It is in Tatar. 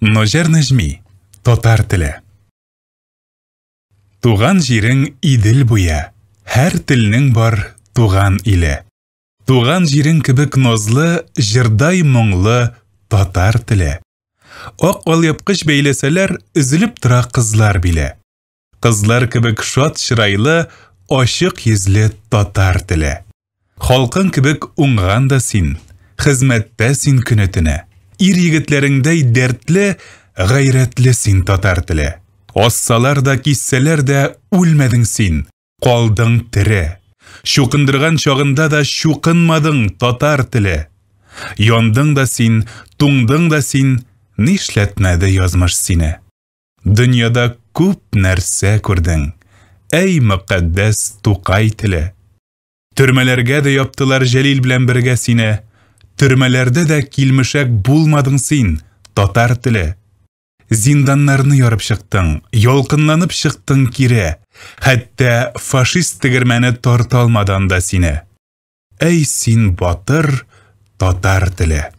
Ножер Нәжми, татар теле. Туган җирең Идел буя, һәр телнең бар туган иле. Туган җирең кебек назлы, җырдай моңлы татар теле. Ак алъяпкыч бәйләсәләр, өзелеп тора кызлар биле. Кызлар кебек шат чырайлы, ачык йөзле татар теле. Халкың кебек уңган да син, хезмәттә син көне-төне. Ир егетләреңдәй дәртле, гайрәтле син татар теле. Ассалар да киссәләр дә үлмәдең син, калдың тере. Шукындырган чагында да шукынмадың татар теле. Яндың да син, туңдың да син, нишләтмәде язмыш сине. Дөньяда күп нәрсә күрдең, әй мөкаддәс Тукай теле. Төрмәләргә дә яптылар Җәлил белән бергә сине. Төрмәләрдә дә килмешәк булмадың син, татар теле. Зинданнарны ярып чыктың, ялкынланып чыктың кире. Хәтта фашист тегермәне тарта алмадан да сине. Әй син батыр татар теле.